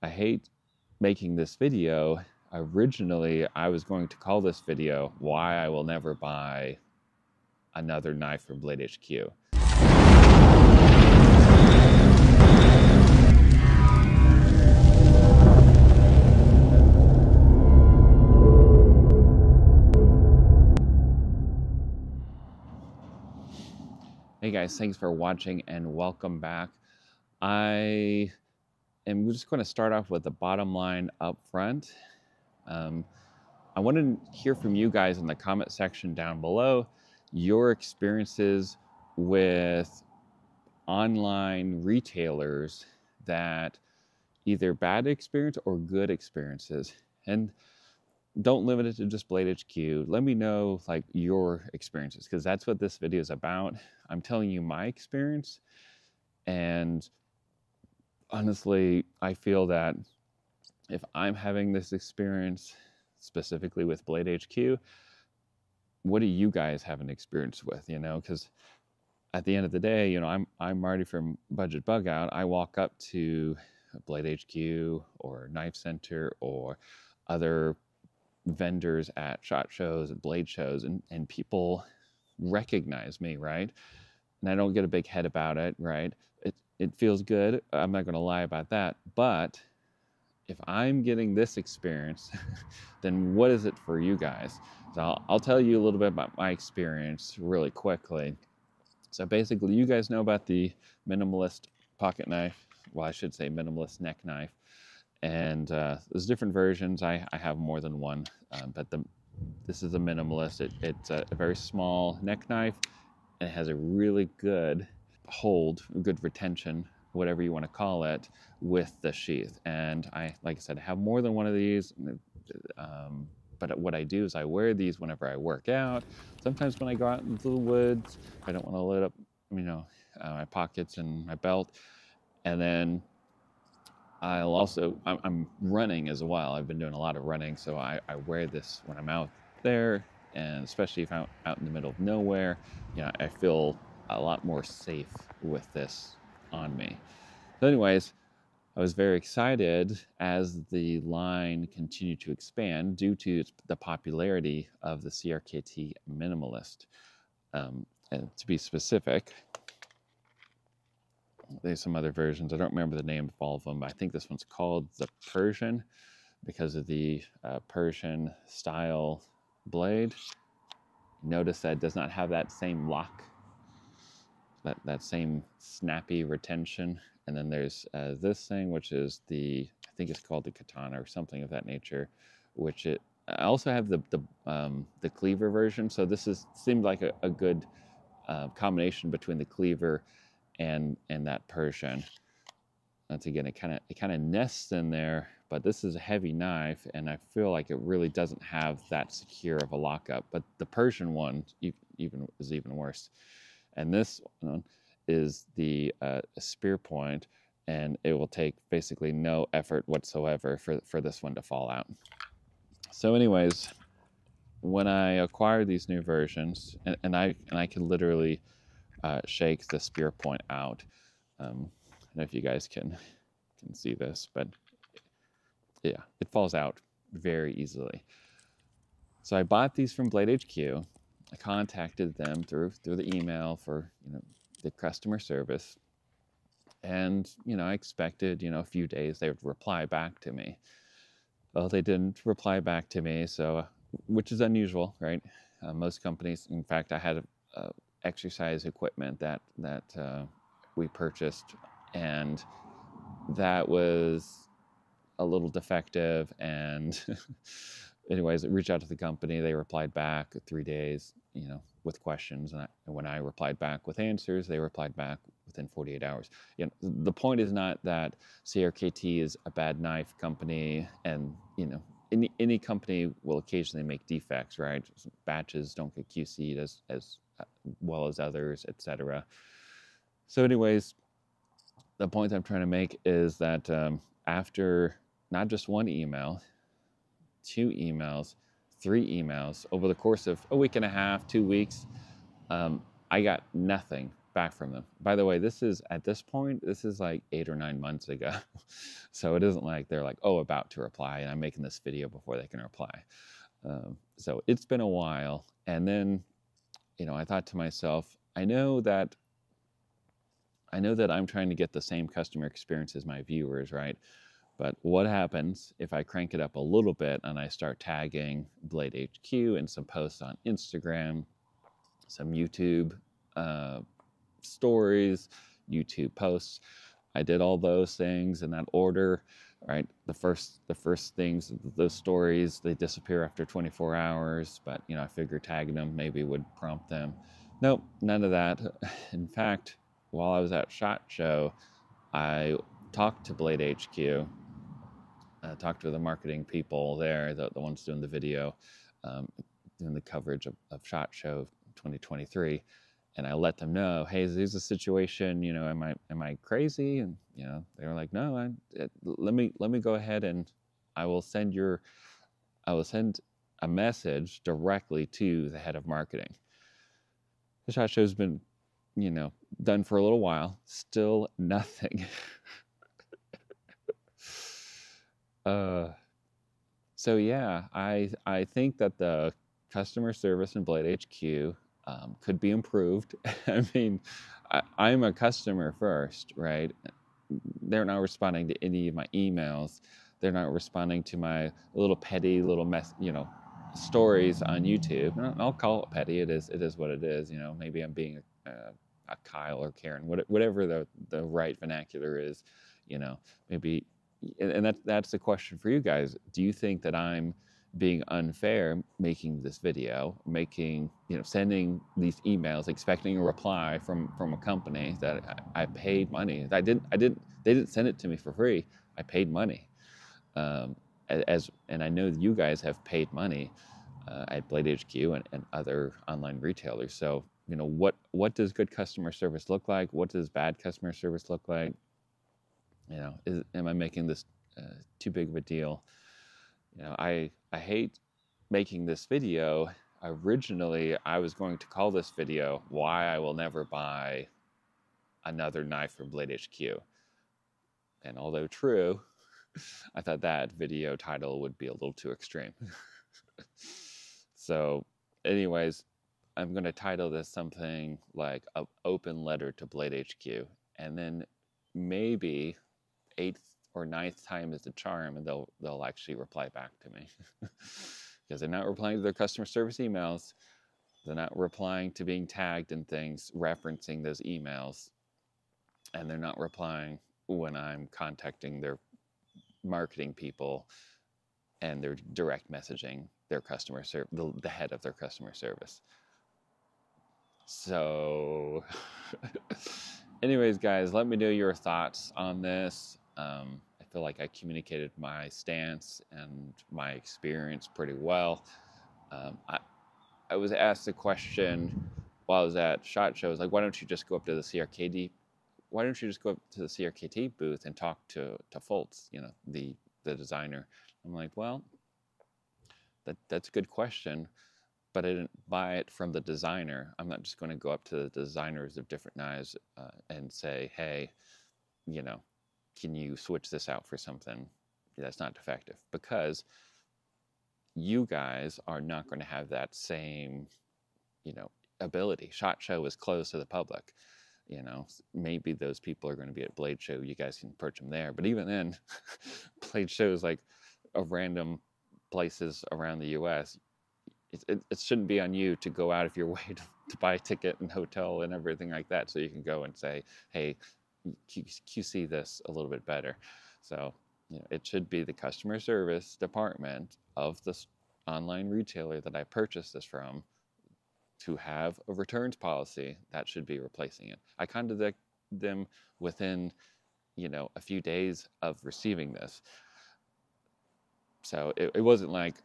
I hate making this video. Originally, I was going to call this video "Why I Will Never Buy Another Knife from Blade HQ." Hey guys, thanks for watching and welcome back. I am just going to start off with the bottom line up front. I want to hear from you guys in the comment section down below your experiences with online retailers that either bad experience or good experiences. And don't limit it to just Blade HQ. Let me know like your experiences, because that's what this video is about. I'm telling you my experience, and honestly, I feel that if I'm having this experience specifically with Blade HQ, what do you guys have an experience with? You know, because at the end of the day, you know, I'm Marty from Budget Bugout. I walk up to Blade HQ or Knife Center or other vendors at SHOT Shows and blade shows, and people recognize me, right? And I don't get a big head about it, right? It feels good. I'm not going to lie about that. But if I'm getting this experience, then what is it for you guys? So I'll tell you a little bit about my experience really quickly. So basically, you guys know about the minimalist pocket knife. Well, I should say minimalist neck knife. And there's different versions. I have more than one, but this is a minimalist. It's a very small neck knife, and it has a really good hold, good retention, whatever you want to call it, with the sheath. And like I said, I have more than one of these. But what I do is I wear these whenever I work out. Sometimes when I go out into the woods, I don't want to lit up, you know, my pockets and my belt. And then I'm running as well. I've been doing a lot of running, so I wear this when I'm out there, and especially if I'm out in the middle of nowhere, you know, I feel a lot more safe with this on me. So anyways, I was very excited as the line continued to expand due to the popularity of the CRKT Minimalist. And to be specific, there's some other versions. I don't remember the name of all of them, but I think this one's called the Persian because of the Persian style blade. Notice that it does not have that same lock, that same snappy retention. And then there's this thing, which is I think it's called the katana or something of that nature, which I also have the cleaver version. So this seemed like a good combination between the cleaver and that Persian. Once again, it kind of nests in there, but this is a heavy knife, and I feel like it really doesn't have that secure of a lockup. But the Persian one is even worse. And this one is the spear point, and it will take basically no effort whatsoever for this one to fall out. So anyways, when I acquired these new versions, and I can literally shake the spear point out. I don't know if you guys can see this, but yeah, it falls out very easily. So I bought these from Blade HQ. I contacted them through the email for, you know, the customer service, and you know, I expected, you know, a few days they would reply back to me. Well, they didn't reply back to me, so which is unusual, right? Most companies, in fact, I had exercise equipment that we purchased, and that was a little defective. And anyways, I reached out to the company. They replied back 3 days, you know, with questions, and when I replied back with answers, they replied back within 48 hours. You know, the point is not that CRKT is a bad knife company, and you know, any company will occasionally make defects, right? Batches don't get QC'd as well as others, etc. So anyways, the point I'm trying to make is that after not just one email, 2 emails, 3 emails, over the course of a week and a half, 2 weeks, I got nothing back from them. By the way, this is, at this point, this is like 8 or 9 months ago. So it isn't like they're like, oh, about to reply, and I'm making this video before they can reply. So it's been a while. And then, I thought to myself, I know that I'm trying to get the same customer experience as my viewers, right? But what happens if I crank it up a little bit and I start tagging Blade HQ in some posts on Instagram, some YouTube stories, YouTube posts? I did all those things in that order, right? The first things, those stories, they disappear after 24 hours, but I figured tagging them maybe would prompt them. Nope, none of that. In fact, while I was at SHOT Show, I talked to Blade HQ, talked to the marketing people there, the ones doing the video, doing the coverage of SHOT Show 2023, and I let them know, hey, there's a situation, am I crazy? And they were like, no, let me go ahead and I will send a message directly to the head of marketing. The SHOT Show's been, done for a little while, still nothing. So yeah, I think that the customer service in Blade HQ could be improved. I mean, I'm a customer first, right? They're not responding to any of my emails. They're not responding to my little petty stories on YouTube. I'll call it petty. It is what it is. Maybe I'm being a Kyle or Karen, whatever the right vernacular is. Maybe, and that's the question for you guys. Do you think that I'm being unfair making this video, sending these emails, expecting a reply from a company that I paid money? They didn't send it to me for free. I paid money. And I know you guys have paid money at Blade HQ and other online retailers. So, what does good customer service look like? What does bad customer service look like? Am I making this too big of a deal? I hate making this video. Originally, I was going to call this video "Why I Will Never Buy Another Knife from Blade HQ." And although true, I thought that video title would be a little too extreme. So anyways, I'm going to title this something like "An Open Letter to Blade HQ." And then maybe 8th or 9th time is the charm, and they'll actually reply back to me. Because they're not replying to their customer service emails. They're not replying to being tagged in things, referencing those emails. And they're not replying when I'm contacting their marketing people and they're direct messaging their customer service, the head of their customer service. So anyways, guys, let me know your thoughts on this. I feel like I communicated my stance and my experience pretty well. I was asked a question while I was at SHOT Show. I was like, why don't you just go up to the CRKT? Why don't you just go up to the CRKT booth and talk to Fultz, the designer? I'm like, well, that's a good question, but I didn't buy it from the designer. I'm not just going to go up to the designers of different knives and say, hey, can you switch this out for something that's not defective? Because you guys are not going to have that same, ability. SHOT Show is closed to the public. Maybe those people are going to be at Blade Show. You guys can purchase them there. But even then, Blade Show is like of random places around the U.S. It shouldn't be on you to go out of your way to buy a ticket and hotel and everything like that, so you can go and say, hey, QC this a little bit better. So it should be the customer service department of this online retailer that I purchased this from to have a returns policy that should be replacing it. I contacted them within a few days of receiving this. So it wasn't like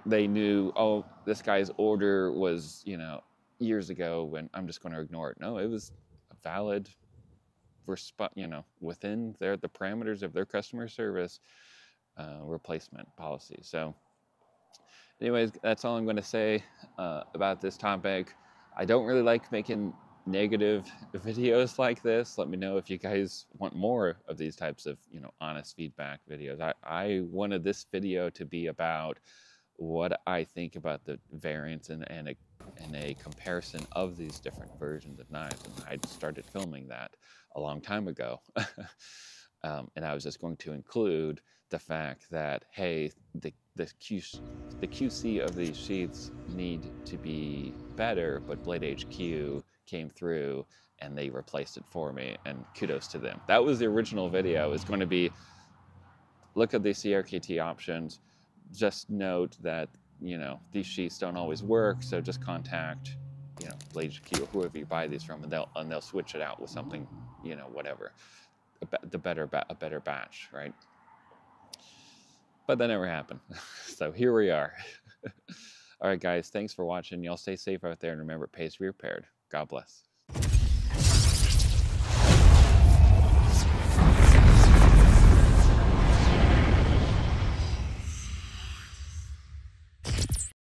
they knew, oh, this guy's order was years ago, when I'm just going to ignore it. No, it was a valid within the parameters of their customer service replacement policy. So anyways, that's all I'm going to say about this topic. I don't really like making negative videos like this. Let me know if you guys want more of these types of, honest feedback videos. I wanted this video to be about what I think about the variants and a comparison of these different versions of knives. And I started filming that a long time ago. And I was just going to include the fact that, hey, the QC of these sheaths need to be better, but Blade HQ came through and they replaced it for me, and kudos to them. That was the original video. It's going to be, look at the CRKT options, just note that, these sheaths don't always work, so just contact, Blade HQ or whoever you buy these from, and they'll switch it out with something, whatever, a better batch, right? But that never happened. So here we are. All right, guys, thanks for watching. Y'all stay safe out there, and remember, it pays to be repaired. God bless.